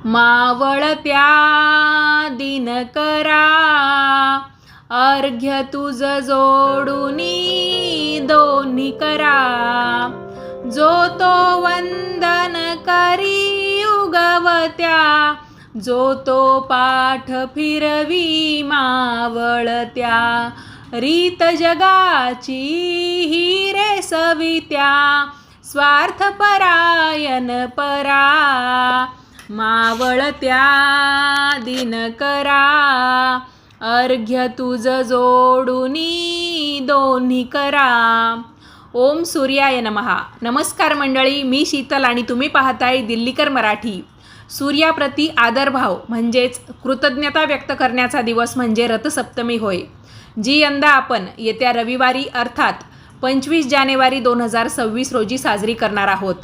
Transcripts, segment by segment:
मावळत्या दिनकरा अर्घ्य तुझ जोडुनी दोन्ही करा. जो तो वंदन करी उगवत्या जो तो पाठ फिरवी मावळत्या. रीत जगाची ही रे सवित्या स्वार्थ परायण परा. मावळत्या दिनकरा अर्घ्य तुझ जोडुनी दोन्ही करा. ओम सूर्याय नमः. नमस्कार मंडळी, मी शीतल आणि तुम्ही पाहताय दिल्लीकर मराठी. सूर्याप्रती आदरभाव म्हणजेच कृतज्ञता व्यक्त करण्याचा दिवस म्हणजे रथसप्तमी होय, जी यंदा आपण येत्या रविवारी अर्थात 25 जानेवारी 2026 रोजी साजरी करणार आहोत.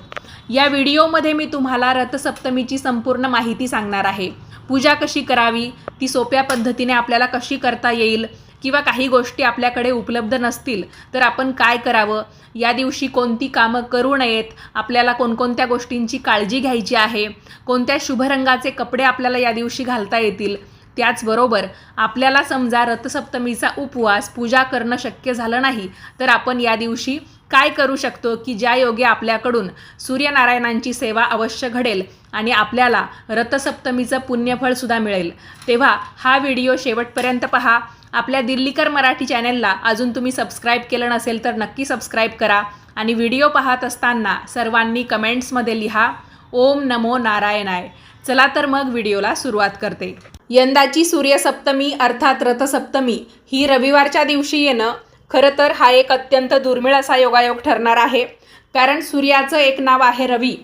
या व्हिडिओमध्ये मी तुम्हाला रथसप्तमीची संपूर्ण माहिती सांगणार आहे. पूजा कशी करावी, ती सोप्या पद्धतीने आपल्याला कशी करता येईल, किंवा काही गोष्टी आपल्याकडे उपलब्ध नसतील तर आपण काय करावं, या दिवशी कोणती कामं करू नयेत, आपल्याला कोणकोणत्या गोष्टींची काळजी घ्यायची आहे, कोणत्या शुभ रंगाचे कपडे आपल्याला या दिवशी घालता येतील. त्याचबरोबर आपल्याला समजा रथसप्तमीचा उपवास पूजा करणं शक्य झालं नाही तर आपण या दिवशी काय करू शकतो की ज्या योगे आपल्याकडून सूर्यनारायणांची सेवा अवश्य घडेल आणि आपल्याला रथसप्तमीचं पुण्यफळसुद्धा मिळेल. तेव्हा हा व्हिडिओ शेवटपर्यंत पहा. आपल्या दिल्लीकर मराठी चॅनलला अजून तुम्ही सबस्क्राईब केलं नसेल तर नक्की सबस्क्राईब करा आणि व्हिडिओ पाहत असताना सर्वांनी कमेंट्समध्ये लिहा ओम नमो नारायणाय. चला तर मग व्हिडिओला सुरुवात करते. यंदाची सूर्यसप्तमी अर्थात रथसप्तमी ही रविवारच्या दिवशी येणं खरं तर हा एक अत्यंत दुर्मिळ असा योगायोग ठरणार आहे. कारण सूर्याचं एक नाव आहे रवी.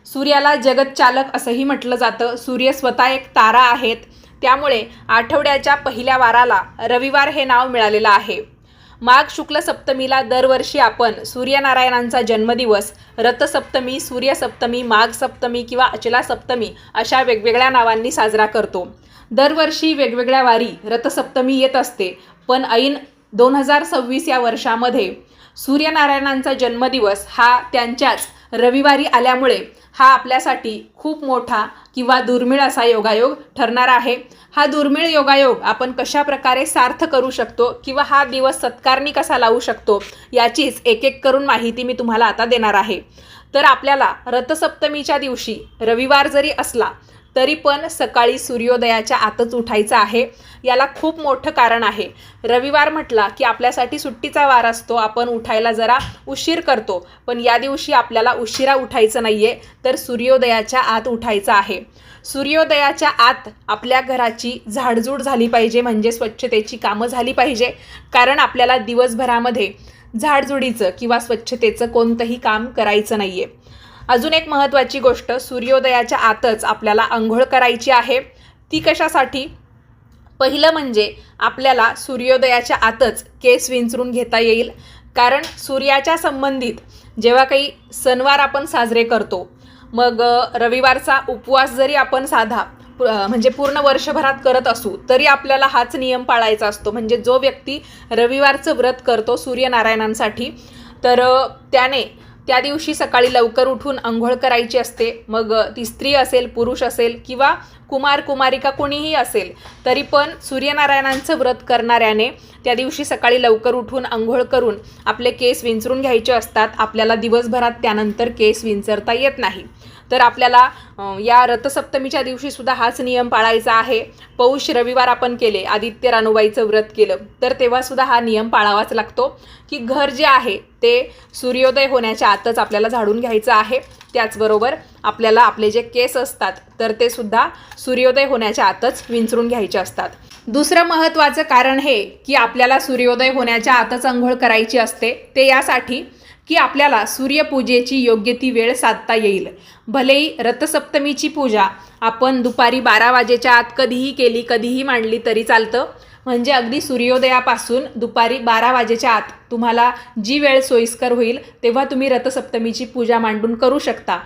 सूर्याला जगतचालक असंही म्हटलं जातं. सूर्य स्वतः एक तारा आहेत, त्यामुळे आठवड्याच्या पहिल्या वाराला रविवार हे नाव मिळालेलं आहे. माघ शुक्ल सप्तमीला दरवर्षी आपण सूर्यनारायणांचा जन्मदिवस रथसप्तमी, सूर्यसप्तमी, माघ सप्तमी किंवा अचला सप्तमी अशा वेगवेगळ्या नावांनी साजरा करतो. दरवर्षी वेगवेगळ्या वारी रथसप्तमी येत असते, पण ऐन 2026 या वर्षामध्ये सूर्यनारायणांचा जन्मदिवस हा त्यांच्याच रविवारी आल्यामुळे हा आपल्यासाठी खूप मोठा किंवा दुर्मिळ असा योगायोग ठरणार आहे. हा दुर्मिळ योगायोग आपण कशा प्रकारे सार्थ करू शकतो किंवा हा दिवस सत्कारणी कसा लावू शकतो याचीच एक एक करून माहिती मी तुम्हाला आता देणार आहे. तर आपल्याला रथसप्तमीच्या दिवशी रविवार जरी असला तरी पण सकाळी सूर्योदयाच्या आतच उठायचं आहे. याला खूप मोठं कारण आहे. रविवार म्हटला की आपल्यासाठी सुट्टीचा वार असतो, आपण उठायला जरा उशीर करतो, पण या दिवशी आपल्याला उशिरा उठायचं नाही आहे, तर सूर्योदयाच्या आत उठायचं आहे. सूर्योदयाच्या आत आपल्या घराची झाडझूड झाली पाहिजे, म्हणजे स्वच्छतेची कामं झाली पाहिजे. कारण आपल्याला दिवसभरामध्ये झाडझुडीचं किंवा स्वच्छतेचं कोणतंही काम करायचं नाही आहे. अजून एक महत्त्वाची गोष्ट, सूर्योदयाच्या आतच आपल्याला अंघोळ करायची आहे. ती कशासाठी? पहिलं म्हणजे आपल्याला सूर्योदयाच्या आतच केस विंचरून घेता येईल. कारण सूर्याच्या संबंधित जेव्हा काही सणवार आपण साजरे करतो, मग रविवारचा उपवास जरी आपण साधा म्हणजे पूर्ण वर्षभरात करत असू तरी आपल्याला हाच नियम पाळायचा असतो. म्हणजे जो व्यक्ती रविवारचं व्रत करतो सूर्यनारायणांसाठी, तर त्याने त्या दिवशी सकाळी लवकर उठून अंघोळ करायची असते. मग ती स्त्री असेल, पुरुष असेल किंवा कुमार कुमारिका कोणीही असेल, तरी पण सूर्यनारायणांचं व्रत करणाऱ्याने त्या दिवशी सकाळी लवकर उठून अंघोळ करून आपले केस विंचरून घ्यायचे असतात. आपल्याला दिवसभरात त्यानंतर केस विंचरता येत नाही. तर आपल्याला या रथसप्तमीच्या दिवशीसुद्धा हाच नियम पाळायचा आहे. पौष रविवार आपण केले, आदित्य रानुबाईचं व्रत केलं, तर तेव्हासुद्धा हा नियम पाळावाच लागतो की घर जे आहे ते सूर्योदय होण्याच्या आतच आपल्याला झाडून घ्यायचं आहे. त्याचबरोबर आपल्याला आपले जे केस असतात तर ते सुद्धा सूर्योदय होण्याच्या आतच विंचरून घ्यायचे असतात. दुसरं महत्त्वाचं कारण हे की आपल्याला सूर्योदय होण्याच्या आतच अंघोळ करायची असते, ते यासाठी की आपल्याला सूर्यपूजेची योग्य ती वेळ साधता येईल. भलेही रथसप्तमीची पूजा आपण दुपारी 12 वाजेच्या आत कधीही केली, कधीही मांडली तरी चालतं. म्हणजे अगदी सूर्योदयापासून दुपारी 12 वाजेच्या आत तुम्हाला जी वेळ सोयीस्कर होईल तेव्हा तुम्ही रथसप्तमीची पूजा मांडून करू शकता.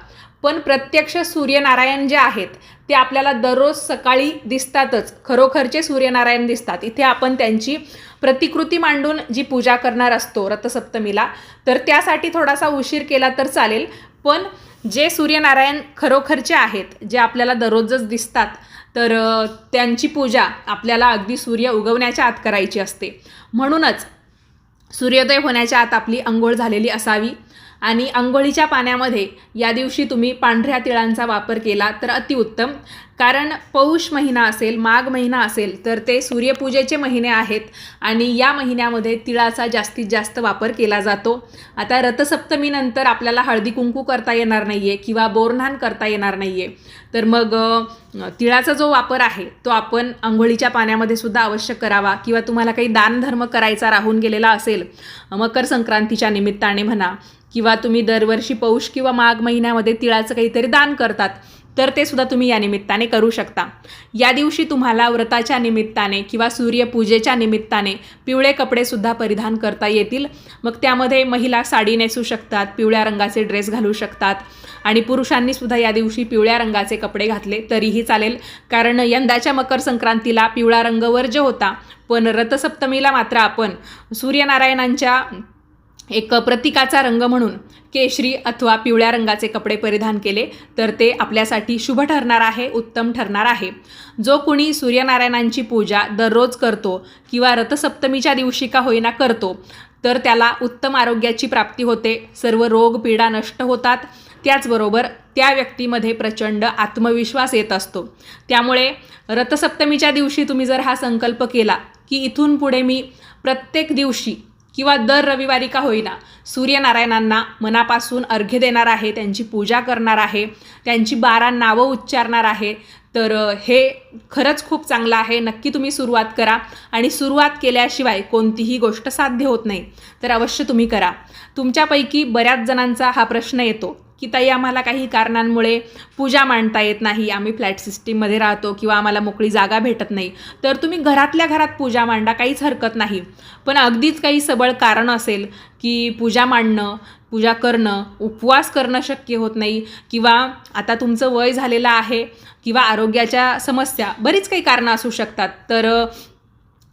पण प्रत्यक्ष सूर्यनारायण जे आहेत ते आपल्याला दररोज सकाळी दिसतातच, खरोखरचे सूर्यनारायण दिसतात. इथे आपण त्यांची प्रतिकृती मांडून जी पूजा करणार असतो रथसप्तमीला, तर त्यासाठी थोडासा उशीर केला तर चालेल. पण जे सूर्यनारायण खरोखरचे आहेत, जे आपल्याला दररोजच दिसतात, तर त्यांची पूजा आपल्याला अगदी सूर्य उगवण्याच्या आत करायची असते. म्हणूनच सूर्योदय होण्याच्या आत आपली अंघोळ झालेली असावी. आणि अंघोळीच्या पाण्यामध्ये या दिवशी तुम्ही पांढऱ्या तिळांचा वापर केला तर अतिउत्तम. कारण पौष महिना असेल, माघ महिना असेल, तर ते सूर्यपूजेचे महिने आहेत आणि या महिन्यामध्ये तिळाचा जास्तीत जास्त वापर केला जातो. आता रथसप्तमीनंतर आपल्याला हळदी कुंकू करता येणार नाही आहे किंवा बोरन्हाण करता येणार नाही आहे, तर मग तिळाचा जो वापर आहे तो आपण अंघोळीच्या पाण्यामध्ये सुद्धा अवश्य करावा. किंवा तुम्हाला काही दानधर्म करायचा राहून गेलेला असेल, मकर संक्रांतीच्या निमित्ताने म्हणा, किंवा तुम्ही दरवर्षी पौष किंवा माघ महिन्यामध्ये तिळाचं काहीतरी दान करतात, तर ते सुद्धा तुम्ही या निमित्ताने करू शकता. या दिवशी तुम्हाला व्रताच्या निमित्ताने किंवा सूर्यपूजेच्या निमित्ताने पिवळे कपडेसुद्धा परिधान करता येतील. मग त्यामध्ये महिला साडी नेसू शकतात, पिवळ्या रंगाचे ड्रेस घालू शकतात आणि पुरुषांनीसुद्धा या दिवशी पिवळ्या रंगाचे कपडे घातले तरीही चालेल. कारण यंदाच्या मकर संक्रांतीला पिवळा रंग वर्ज्य होता, पण रथसप्तमीला मात्र आपण सूर्यनारायणांच्या एक प्रतीकाचा रंग म्हणून केशरी अथवा पिवळ्या रंगाचे कपडे परिधान केले तर ते आपल्यासाठी शुभ ठरणार आहे, उत्तम ठरणार आहे. जो कोणी सूर्यनारायणांची पूजा दररोज करतो किंवा रथसप्तमीच्या दिवशी का होईना करतो, तर त्याला उत्तम आरोग्याची प्राप्ती होते, सर्व रोग पीडा नष्ट होतात. त्याचबरोबर त्या व्यक्तीमध्ये प्रचंड आत्मविश्वास येत असतो. त्यामुळे रथसप्तमीच्या दिवशी तुम्ही जर हा संकल्प केला की इथून पुढे मी प्रत्येक दिवशी किंवा दर रविवारी का होईना सूर्यनारायणांना मनापासून अर्घ्य देणार आहे, त्यांची पूजा करणार आहे, त्यांची 12 नावं उच्चारणार आहे, तर हे खरंच खूप चांगलं आहे. नक्की तुम्ही सुरुवात करा आणि सुरुवात केल्याशिवाय कोणतीही गोष्ट साध्य होत नाही, तर अवश्य तुम्ही करा. तुमच्यापैकी बऱ्याच जणांचा हा प्रश्न येतो की ताई आम्हाला काही कारणांमुळे पूजा मांडता येत नाही, आम्ही फ्लॅट सिस्टीममध्ये राहतो किंवा आम्हाला मोकळी जागा भेटत नाही, तर तुम्ही घरातल्या घरात पूजा मांडा, काहीच हरकत नाही. पण अगदीच काही सबळ कारण असेल की पूजा मांडणं, पूजा करणं, उपवास करणं शक्य होत नाही, किंवा आता तुमचं वय झालेलं आहे किंवा आरोग्याच्या समस्या, बरीच काही कारणं असू शकतात, तर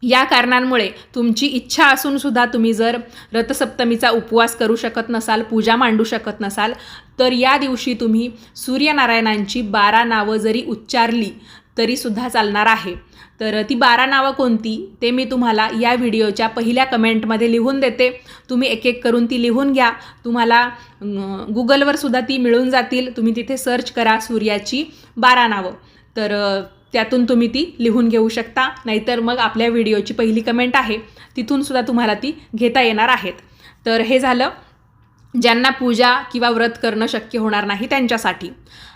या कारणांमुळे तुमची इच्छा असूनसुद्धा तुम्ही जर रथसप्तमीचा उपवास करू शकत नसाल, पूजा मांडू शकत नसाल, तर या दिवशी तुम्ही सूर्यनारायणांची 12 नावं जरी उच्चारली तरीसुद्धा चालणार आहे. तर ती 12 नावं कोणती ते मी तुम्हाला या व्हिडिओच्या पहिल्या कमेंटमध्ये लिहून देते. तुम्ही एक एक करून ती लिहून घ्या. तुम्हाला गुगलवर सुद्धा ती मिळून जातील. तुम्ही तिथे सर्च करा सूर्याची 12 नावं, तर त्यातून तुम्ही ती लिहून घेऊ शकता. नाहीतर मग आपल्या व्हिडिओची पहिली कमेंट आहे तिथूनसुद्धा तुम्हाला ती घेता येणार आहेत. तर हे झालं ज्यांना पूजा किंवा व्रत करणं शक्य होणार नाही त्यांच्यासाठी.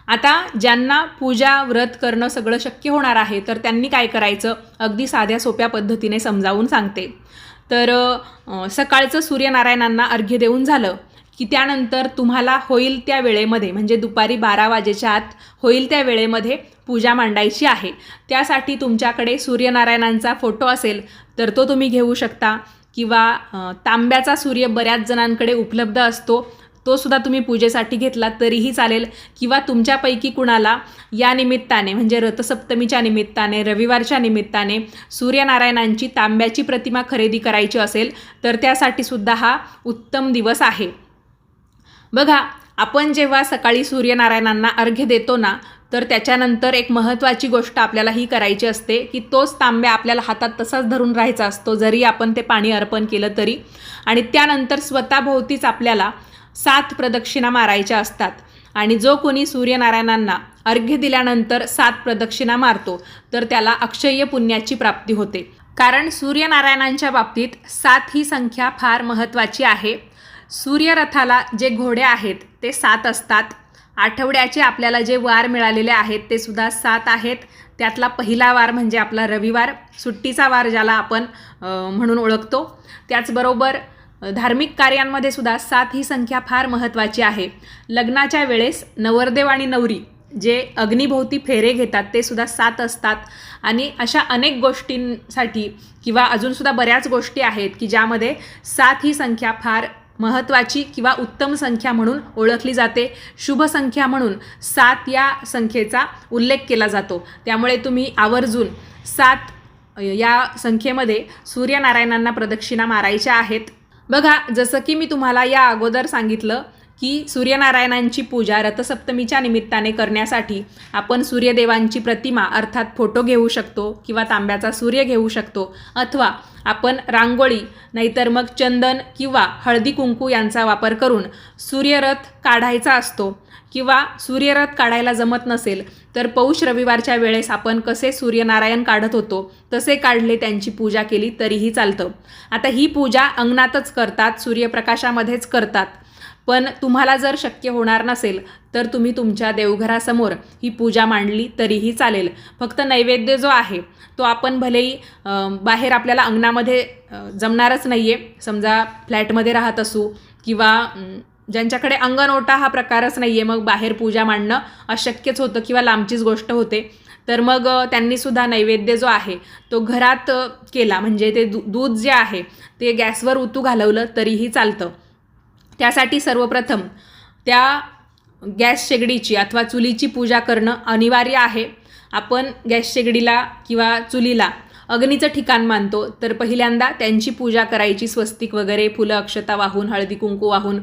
आता ज्यांना पूजा व्रत करणं सगळं शक्य होणार आहे, तर त्यांनी काय करायचं अगदी साध्या सोप्या पद्धतीने समजावून सांगते. तर सकाळचं सूर्यनारायणांना अर्घ्य देऊन झालं की त्यानंतर तुम्हाला होईल त्या वेळेमध्ये, म्हणजे दुपारी 12 वाजेच्या आत होईल त्या वेळेमध्ये पूजा मांडायची आहे. त्यासाठी तुमच्याकडे सूर्यनारायणांचा फोटो असेल तर तो तुम्ही घेऊ शकता, किंवा तांब्याचा सूर्य बऱ्याच जणांकडे उपलब्ध असतो, तो सुद्धा तुम्ही पूजेसाठी घेतला तरीही चालेल. किंवा तुमच्यापैकी कुणाला या निमित्ताने, म्हणजे रथसप्तमीच्या निमित्ताने, रविवारच्या निमित्ताने सूर्यनारायणांची तांब्याची प्रतिमा खरेदी करायची असेल तर त्यासाठी सुद्धा हा उत्तम दिवस आहे. बघा, आपण जेव्हा सकाळी सूर्यनारायणांना अर्घ्य देतो ना, तर त्याच्यानंतर एक महत्त्वाची गोष्ट आपल्याला ही करायची असते की तोच तांब्या आपल्याला हातात तसाच धरून राहायचा असतो, जरी आपण ते पाणी अर्पण केलं तरी. आणि त्यानंतर स्वतःभोवतीच आपल्याला 7 प्रदक्षिणा मारायच्या असतात. आणि जो कोणी सूर्यनारायणांना अर्घ्य दिल्यानंतर 7 प्रदक्षिणा मारतो तर त्याला अक्षय्य पुण्याची प्राप्ती होते. कारण सूर्यनारायणांच्या बाबतीत 7 ही संख्या फार महत्त्वाची आहे. सूर्यरथाला जे घोडे आहेत ते 7 असतात. आठवड्याचे आपल्याला जे वार मिळालेले आहेत ते सुद्धा 7 आहेत. त्यातला पहिला वार म्हणजे आपला रविवार, सुट्टीचा वार ज्याला आपण म्हणून ओळखतो. त्याचबरोबर धार्मिक कार्यांमध्ये सुद्धा 7 ही संख्या फार महत्त्वाची आहे. लग्नाच्या वेळेस नवरदेव आणि नवरी जे अग्निभोवती फेरे घेतात ते सुद्धा 7 असतात. आणि अशा अनेक गोष्टींसाठी किंवा अजूनसुद्धा बऱ्याच गोष्टी आहेत की ज्यामध्ये 7 ही संख्या फार महत्त्वाची किंवा उत्तम संख्या म्हणून ओळखली जाते. शुभ संख्या म्हणून 7 या संख्येचा उल्लेख केला जातो. त्यामुळे तुम्ही आवर्जून 7 या संख्येमध्ये सूर्यनारायणांना प्रदक्षिणा मारायच्या आहेत. बघा, जसं की मी तुम्हाला या अगोदर सांगितलं की सूर्यनारायणांची पूजा रथसप्तमीच्या निमित्ताने करण्यासाठी आपण सूर्यदेवांची प्रतिमा अर्थात फोटो घेऊ शकतो किंवा तांब्याचा सूर्य घेऊ शकतो, अथवा आपण रांगोळी नाहीतर मग चंदन किंवा हळदी कुंकू यांचा वापर करून सूर्यरथ काढायचा असतो. किंवा सूर्यरथ काढायला जमत नसेल तर पौष रविवारच्या वेळेस आपण कसे सूर्यनारायण काढत होतो तसे काढले, त्यांची पूजा केली तरीही चालतं. आता ही पूजा अंगणातच करतात, सूर्यप्रकाशामध्येच करतात. पण तुम्हाला जर शक्य होणार नसेल तर तुम्ही तुमच्या देवघरासमोर ही पूजा मांडली तरीही चालेल. फक्त नैवेद्य जो आहे तो आपण भलेही बाहेर आपल्याला अंगणामध्ये जमणारच नाही आहे, समजा फ्लॅटमध्ये राहत असू किंवा ज्यांच्याकडे अंगणओटा हा प्रकारच नाही आहे, मग बाहेर पूजा मांडणं अशक्यच होतं किंवा लांबचीच गोष्ट होते, तर मग त्यांनीसुद्धा नैवेद्य जो आहे तो घरात केला, म्हणजे ते दूध जे आहे ते गॅसवर उतू घालवलं तरीही चालतं. त्यासाठी सर्वप्रथम त्या गॅस शेगडीची अथवा चुलीची पूजा करणं अनिवार्य आहे. आपण गॅस शेगडीला किंवा चुलीला अग्नीचं ठिकाण मानतो, तर पहिल्यांदा त्यांची पूजा करायची, स्वस्तिक वगैरे फुलं अक्षता वाहून हळदी कुंकू वाहून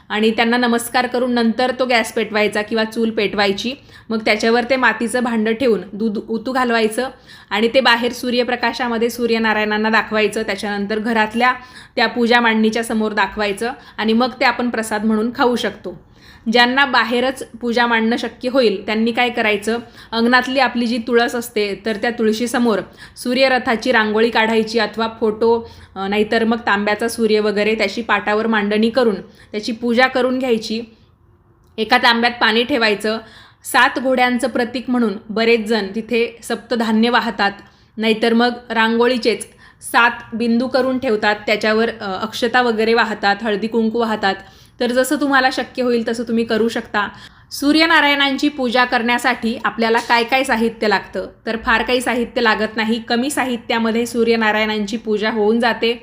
आणि त्यांना नमस्कार करून नंतर तो गॅस पेटवायचा किंवा चूल पेटवायची. मग त्याच्यावर ते मातीचं भांडं ठेवून दूध उतू घालवायचं आणि ते बाहेर सूर्यप्रकाशामध्ये सूर्यनारायणांना दाखवायचं. त्याच्यानंतर घरातल्या त्या पूजा मांडणीच्या समोर दाखवायचं आणि मग ते आपण प्रसाद म्हणून खाऊ शकतो. ज्यांना बाहेरच पूजा मांडणं शक्य होईल त्यांनी काय करायचं, अंगणातली आपली जी तुळस असते तर त्या तुळशीसमोर सूर्यरथाची रांगोळी काढायची अथवा फोटो नाहीतर मग तांब्याचा सूर्य वगैरे त्याची पाटावर मांडणी करून त्याची पूजा करून घ्यायची. एका तांब्यात पाणी ठेवायचं. 7 घोड्यांचं प्रतीक म्हणून बरेच जण तिथे सप्तधान्य वाहतात, नाहीतर मग रांगोळीचेच 7 बिंदू करून ठेवतात, त्याच्यावर अक्षता वगैरे वाहतात, हळदी कुंकू वाहतात. तर जसं तुम्हाला शक्य होईल तसं तुम्ही करू शकता. सूर्यनारायणांची पूजा करण्यासाठी आपल्याला काय काय साहित्य लागतं, तर फार काही साहित्य लागत नाही. कमी साहित्यामध्ये सूर्यनारायणांची पूजा होऊन जाते.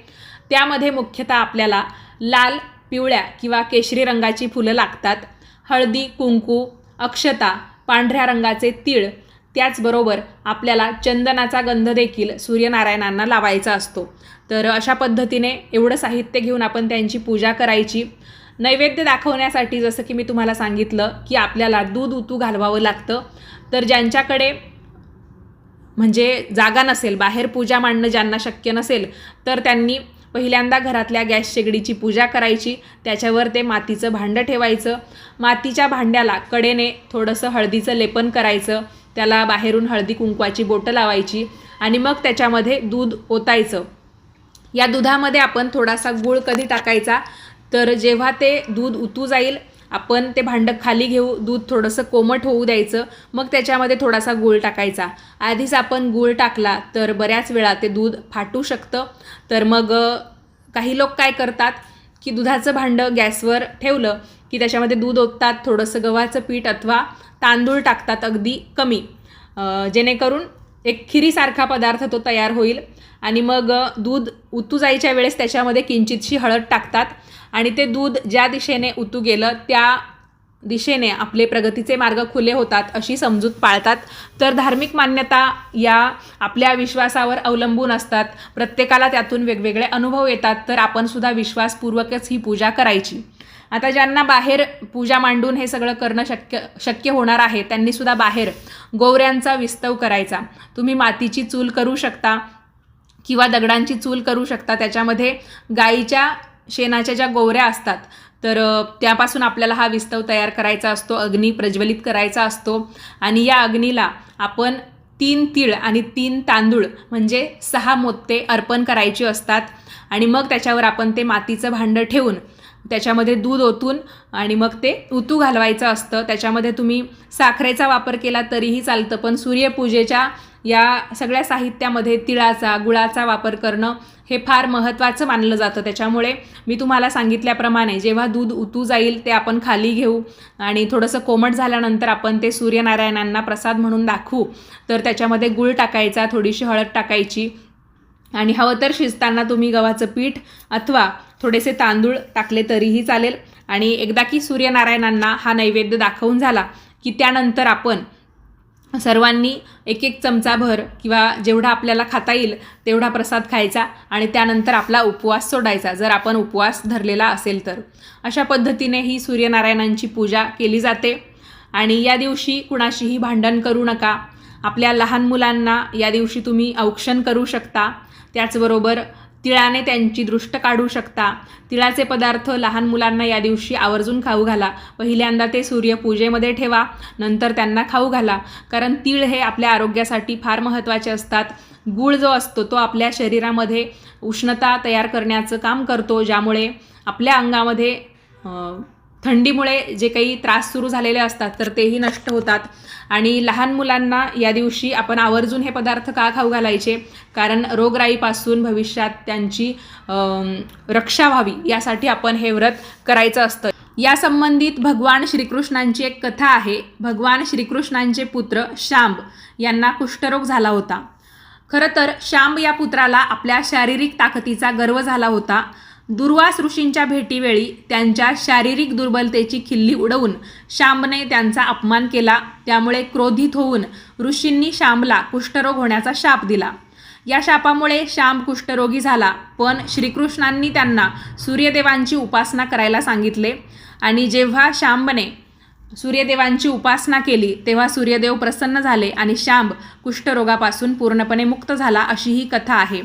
त्यामध्ये मुख्यतः आपल्याला लाल, पिवळ्या किंवा केशरी रंगाची फुलं लागतात, हळदी कुंकू, अक्षता, पांढऱ्या रंगाचे तीळ, त्याचबरोबर आपल्याला चंदनाचा गंध देखील सूर्यनारायणांना लावायचा असतो. तर अशा पद्धतीने एवढं साहित्य घेऊन आपण त्यांची पूजा करायची. नैवेद्य दाखवण्यासाठी जसं की मी तुम्हाला सांगितलं की आपल्याला दूध उतू घालवावं लागतं. तर ज्यांच्याकडे म्हणजे जागा नसेल, बाहेर पूजा मांडणं ज्यांना शक्य नसेल, तर त्यांनी पहिल्यांदा घरातल्या गॅस शेगडीची पूजा करायची. त्याच्यावर ते मातीचं भांडं ठेवायचं. मातीच्या भांड्याला कडेने थोडंसं हळदीचं लेपन करायचं, त्याला बाहेरून हळदी कुंकवाची बोटं लावायची आणि मग त्याच्यामध्ये दूध ओतायचं. या दुधामध्ये आपण थोडासा गूळ कधी टाकायचा, तर जेव्हा ते दूध उतू जाईल आपण ते भांडं खाली घेऊ, दूध थोडंसं कोमट होऊ द्यायचं, मग त्याच्यामध्ये थोडासा गूळ टाकायचा. आधीच आपण गूळ टाकला तर बऱ्याच वेळा ते दूध फाटू शकतं. तर मग काही लोक काय करतात की दुधाचं भांडं गॅसवर ठेवलं की त्याच्यामध्ये दूध ओततात, थोडंसं गव्हाचं पीठ अथवा तांदूळ टाकतात अगदी कमी, जेणेकरून एक खिरीसारखा पदार्थ तो तयार होईल. आणि मग दूध उतू जायच्या वेळेस त्याच्यामध्ये किंचितशी हळद टाकतात आणि ते दूध ज्या दिशेने उतू गेलं त्या दिशेने आपले प्रगतीचे मार्ग खुले होतात अशी समजूत पाळतात. तर धार्मिक मान्यता या आपल्या विश्वासावर अवलंबून असतात. प्रत्येकाला त्यातून वेगवेगळे अनुभव येतात. तर आपण सुद्धा विश्वासपूर्वकच ही पूजा करायची. आता ज्यांना बाहेर पूजा मांडून हे सगळं करणं शक्य होणार आहे त्यांनीसुद्धा बाहेर गोवऱ्यांचा विस्तव करायचा. तुम्ही मातीची चूल करू शकता किंवा दगडांची चूल करू शकता. त्याच्यामध्ये गाईच्या शेणाच्या ज्या गोवऱ्या असतात तर त्यापासून आपल्याला हा विस्तव तयार करायचा असतो, अग्नी प्रज्वलित करायचा असतो. आणि या अग्नीला आपण 3 तीळ आणि 3 तांदूळ म्हणजे 6 मोदके अर्पण करायची असतात. आणि मग त्याच्यावर आपण ते मातीचं भांडं ठेवून त्याच्यामध्ये दूध ओतून आणि मग ते उतू घालवायचं असतं. त्याच्यामध्ये तुम्ही साखरेचा वापर केला तरीही चालतं, पण सूर्यपूजेच्या या सगळ्या साहित्यामध्ये तिळाचा, गुळाचा वापर करणं हे फार महत्त्वाचं मानलं जातं. त्याच्यामुळे मी तुम्हाला सांगितल्याप्रमाणे जेव्हा दूध उतू जाईल ते आपण खाली घेऊ आणि थोडंसं कोमट झाल्यानंतर आपण ते सूर्यनारायणांना प्रसाद म्हणून दाखवू. तर त्याच्यामध्ये गूळ टाकायचा, थोडीशी हळद टाकायची आणि हवं तर शिजताना तुम्ही गव्हाचं पीठ अथवा थोडेसे तांदूळ टाकले तरीही चालेल. आणि एकदा की सूर्यनारायणांना हा नैवेद्य दाखवून झाला की त्यानंतर आपण सर्वांनी एक एक चमचाभर किंवा जेवढा आपल्याला खाता येईल तेवढा प्रसाद खायचा आणि त्यानंतर आपला उपवास सोडायचा, जर आपण उपवास धरलेला असेल तर. अशा पद्धतीने ही सूर्यनारायणांची पूजा केली जाते. आणि या दिवशी कुणाशीही भांडण करू नका. आपल्या लहान मुलांना या दिवशी तुम्ही औक्षण करू शकता. त्याचबरोबर तिळाने त्यांची दृष्ट काढू शकता. तिळाचे पदार्थ लहान मुलांना या दिवशी आवर्जून खाऊ घाला. पहिल्यांदा ते सूर्यपूजेमध्ये ठेवा, नंतर त्यांना खाऊ घाला. कारण तीळ हे आपल्या आरोग्यासाठी फार महत्त्वाचे असतात. गूळ जो असतो तो आपल्या शरीरामध्ये उष्णता तयार करण्याचं काम करतो, ज्यामुळे आपल्या अंगामध्ये थंडीमुळे जे काही त्रास सुरू झालेले असतात तर तेही नष्ट होतात. आणि लहान मुलांना या दिवशी आपण आवर्जून हे पदार्थ का खाऊ घालायचे, कारण रोगराईपासून भविष्यात त्यांची रक्षा व्हावी यासाठी आपण हे व्रत करायचं असतं. या संबंधित भगवान श्रीकृष्णांची एक कथा आहे. भगवान श्रीकृष्णांचे पुत्र शांब यांना कुष्ठरोग झाला होता. खरं तर शांब या पुत्राला आपल्या शारीरिक ताकदीचा गर्व झाला होता. दुर्वास ऋषींच्या भेटीवेळी त्यांच्या शारीरिक दुर्बलतेची खिल्ली उडवून शांबने त्यांचा अपमान केला. त्यामुळे क्रोधित होऊन ऋषींनी शांबला कुष्ठरोग होण्याचा शाप दिला. या शापामुळे शांब कुष्ठरोगी झाला. पण श्रीकृष्णांनी त्यांना सूर्यदेवांची उपासना करायला सांगितले आणि जेव्हा शांबने सूर्यदेवांची उपासना केली तेव्हा सूर्यदेव प्रसन्न झाले आणि शांब कुष्ठरोगापासून पूर्णपणे मुक्त झाला, अशी ही कथा आहे.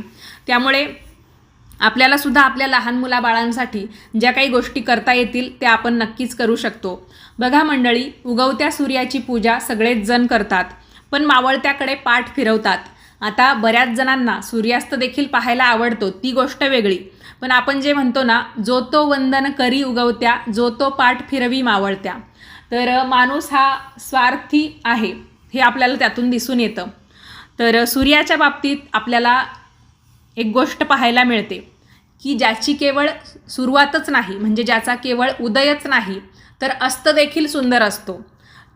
त्यामुळे आपल्याला सुद्धा आपल्या लहान मुलाबाळांसाठी ज्या काही गोष्टी करता येतील त्या आपण नक्कीच करू शकतो. बघा मंडळी, उगवत्या सूर्याची पूजा सगळेच जण करतात, पण मावळत्याकडे पाठ फिरवतात. आता बऱ्याच जणांना सूर्यास्त देखील पाहायला आवडतो, ती गोष्ट वेगळी. पण आपण जे म्हणतो ना, जो तो वंदन करी उगवत्या, जो तो पाठ फिरवी मावळत्या, तर माणूस हा स्वार्थी आहे हे आपल्याला त्यातून दिसून येतं. तर सूर्याच्या बाबतीत आपल्याला एक गोष्ट पाहायला मिळते की ज्याची केवळ सुरुवातच नाही, म्हणजे ज्याचा केवळ उदयच नाही तर अस्त देखील सुंदर असतो.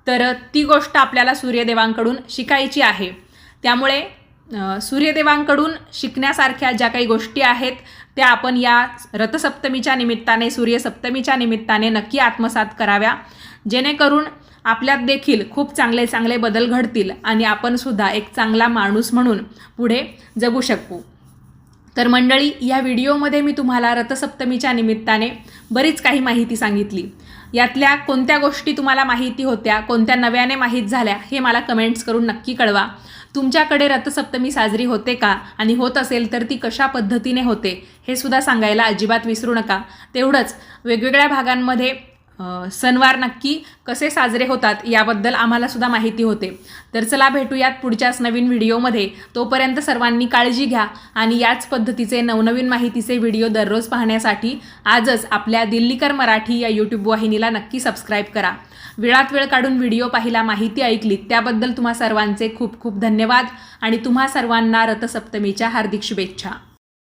तर ती गोष्ट आपल्याला सूर्यदेवांकडून शिकायची आहे. त्यामुळे सूर्यदेवांकडून शिकण्यासारख्या ज्या काही गोष्टी आहेत त्या आपण या रथसप्तमीच्या निमित्ताने, सूर्यसप्तमीच्या निमित्ताने नक्की आत्मसात कराव्या, जेणेकरून आपल्यात देखील खूप चांगले चांगले बदल घडतील आणि आपण सुद्धा एक चांगला माणूस म्हणून पुढे जगू शकू. तर मंडळी, या व्हिडिओमध्ये मी तुम्हाला रथसप्तमीच्या निमित्ताने बरीच काही माहिती सांगितली. यातल्या कोणत्या गोष्टी तुम्हाला माहिती होत्या, कोणत्या नव्याने माहीत झाल्या, हे मला कमेंट्स करून नक्की कळवा. तुमच्याकडे रथसप्तमी साजरी होते का, आणि होत असेल तर ती कशा पद्धतीने होते हे सुद्धा सांगायला अजिबात विसरू नका. तेवढंच वेगवेगळ्या भागांमध्ये सणवार नक्की कसे साजरे होतात याबद्दल आम्हाला सुद्धा माहिती होते. तर चला भेटूयात पुढच्याच नवीन व्हिडिओमध्ये. तोपर्यंत सर्वांनी काळजी घ्या आणि याच पद्धतीचे नवनवीन माहितीचे व्हिडिओ दररोज पाहण्यासाठी आजच आपल्या दिल्लीकर मराठी या यूट्यूब वाहिनीला नक्की सबस्क्राईब करा. वेळात वेळ काढून व्हिडिओ पाहिला, माहिती ऐकली त्याबद्दल तुम्हा सर्वांचे खूप खूप धन्यवाद आणि तुम्हा सर्वांना रथसप्तमीच्या हार्दिक शुभेच्छा.